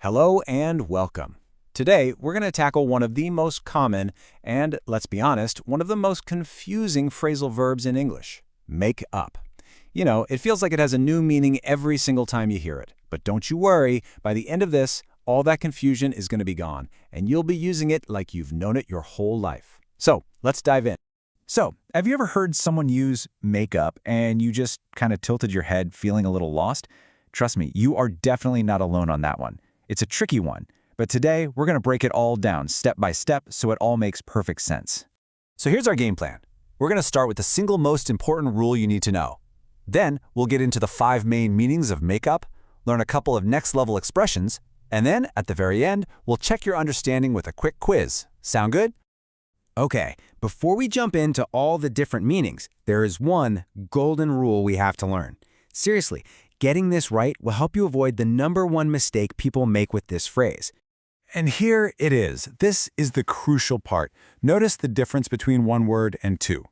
Hello and welcome. Today, we're going to tackle one of the most common and, let's be honest, one of the most confusing phrasal verbs in English, make up. You know, it feels like it has a new meaning every single time you hear it. But don't you worry, by the end of this, all that confusion is going to be gone, and you'll be using it like you've known it your whole life. So, let's dive in. So, have you ever heard someone use make up and you just kind of tilted your head feeling a little lost? Trust me, you are definitely not alone on that one. It's a tricky one, but today we're going to break it all down step by step so it all makes perfect sense. So here's our game plan. We're going to start with the single most important rule you need to know. Then we'll get into the 5 main meanings of make up, learn a couple of next-level expressions, and then at the very end, we'll check your understanding with a quick quiz. Sound good? Okay, before we jump into all the different meanings, there is one golden rule we have to learn. Seriously, getting this right will help you avoid the #1 mistake people make with this phrase. And here it is. This is the crucial part. Notice the difference between one word and two.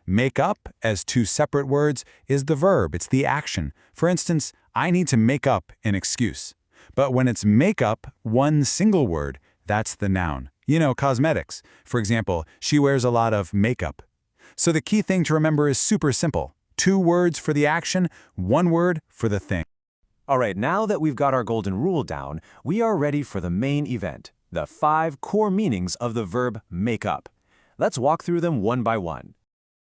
Make up, as two separate words, is the verb. It's the action. For instance, I need to make up an excuse. But when it's make up, one single word, that's the noun. You know, cosmetics. For example, she wears a lot of makeup. So the key thing to remember is super simple. 2 words for the action, 1 word for the thing. All right, now that we've got our golden rule down, we are ready for the main event, the 5 core meanings of the verb make up. Let's walk through them one by one.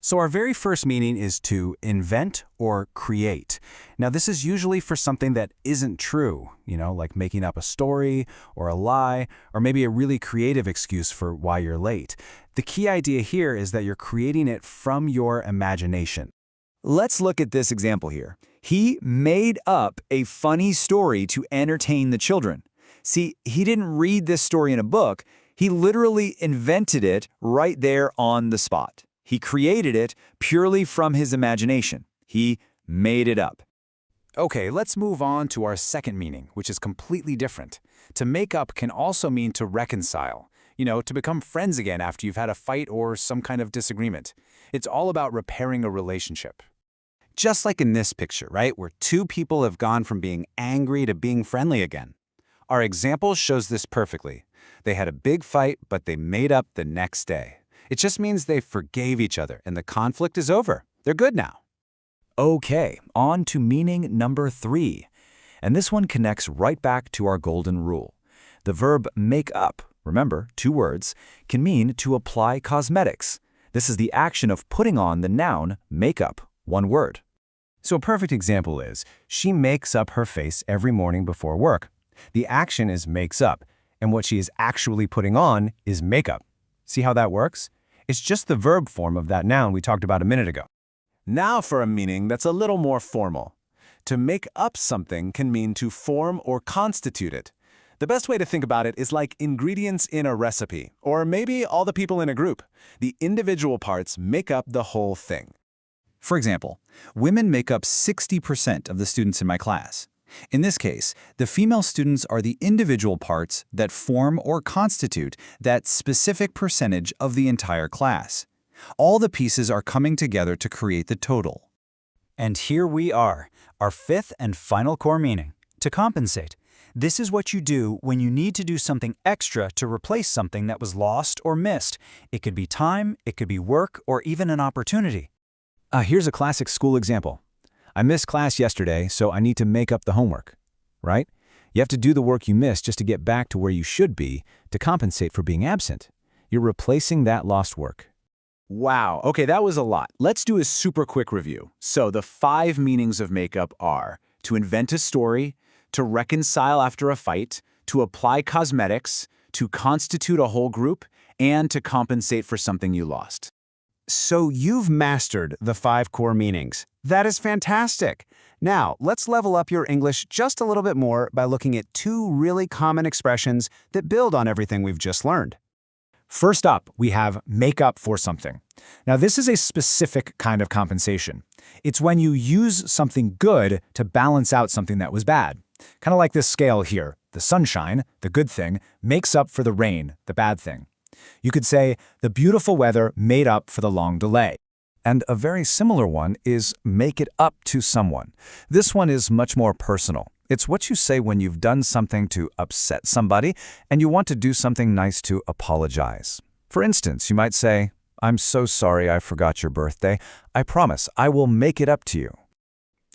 So our very first meaning is to invent or create. Now this is usually for something that isn't true, like making up a story or a lie, or maybe a really creative excuse for why you're late. The key idea here is that you're creating it from your imagination. Let's look at this example here. He made up a funny story to entertain the children. See, he didn't read this story in a book. He literally invented it right there on the spot. He created it purely from his imagination. He made it up. Okay, let's move on to our second meaning, which is completely different. To make up can also mean to reconcile. To become friends again after you've had a fight or some kind of disagreement. It's all about repairing a relationship. Just like in this picture, right, where 2 people have gone from being angry to being friendly again. Our example shows this perfectly. They had a big fight, but they made up the next day. It just means they forgave each other and the conflict is over. They're good now. Okay, on to meaning number 3. And this one connects right back to our golden rule. The verb make up, remember, 2 words, can mean to apply cosmetics. This is the action of putting on the noun make up, 1 word. So a perfect example is, she makes up her face every morning before work. The action is makes up, and what she is actually putting on is makeup. See how that works? It's just the verb form of that noun we talked about a minute ago. Now for a meaning that's a little more formal. To make up something can mean to form or constitute it. The best way to think about it is like ingredients in a recipe, or maybe all the people in a group. The individual parts make up the whole thing. For example, women make up 60% of the students in my class. In this case, the female students are the individual parts that form or constitute that specific percentage of the entire class. All the pieces are coming together to create the total. And here we are, our 5th and final core meaning, to compensate. This is what you do when you need to do something extra to replace something that was lost or missed. It could be time, it could be work, or even an opportunity. Here's a classic school example. I missed class yesterday, so I need to make up the homework, right? You have to do the work you missed just to get back to where you should be to compensate for being absent. You're replacing that lost work. Wow, okay, that was a lot. Let's do a super quick review. So the 5 meanings of make up are to invent a story, to reconcile after a fight, to apply cosmetics, to constitute a whole group, and to compensate for something you lost. So you've mastered the 5 core meanings. That is fantastic. Now, let's level up your English just a little bit more by looking at 2 really common expressions that build on everything we've just learned. First up, we have make up for something. Now, this is a specific kind of compensation. It's when you use something good to balance out something that was bad. Kind of like this scale here. The sunshine, the good thing, makes up for the rain, the bad thing. You could say, the beautiful weather made up for the long delay. And a very similar one is make it up to someone. This one is much more personal. It's what you say when you've done something to upset somebody and you want to do something nice to apologize. For instance, you might say, "I'm so sorry I forgot your birthday. I promise I will make it up to you."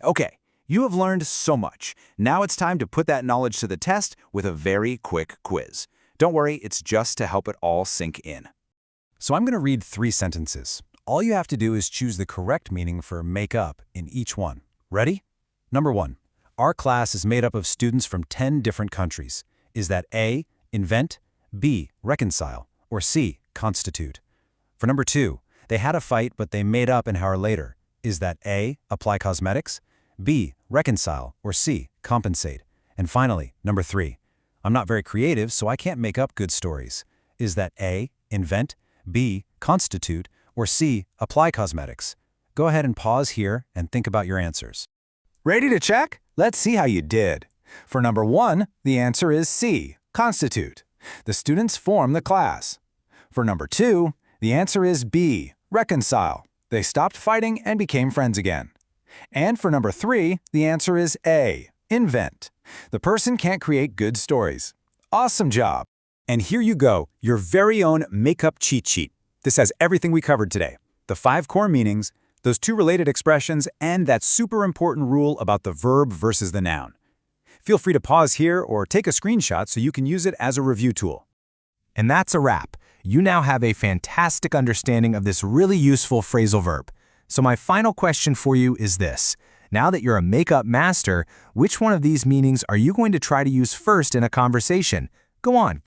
Okay, you have learned so much. Now it's time to put that knowledge to the test with a very quick quiz. Don't worry, it's just to help it all sink in. So I'm going to read 3 sentences. All you have to do is choose the correct meaning for make up in each one. Ready? Number 1. Our class is made up of students from 10 different countries. Is that A, invent, B, reconcile, or C, constitute? For number 2, they had a fight but they made up an hour later. Is that A, apply cosmetics, B, reconcile, or C, compensate? And finally, number 3, I'm not very creative so I can't make up good stories. Is that A, invent, B, constitute, or C, apply cosmetics? Go ahead and pause here and think about your answers. Ready to check? Let's see how you did. For number 1, the answer is C, constitute. The students form the class. For number 2, the answer is B, reconcile. They stopped fighting and became friends again. And for number 3, the answer is A, invent. The person can't create good stories. Awesome job! And here you go, your very own make-up cheat sheet. This has everything we covered today. The 5 core meanings, those 2 related expressions, and that super important rule about the verb versus the noun. Feel free to pause here or take a screenshot so you can use it as a review tool. And that's a wrap. You now have a fantastic understanding of this really useful phrasal verb. So my final question for you is this. Now that you're a make-up master, which one of these meanings are you going to try to use first in a conversation? Go on,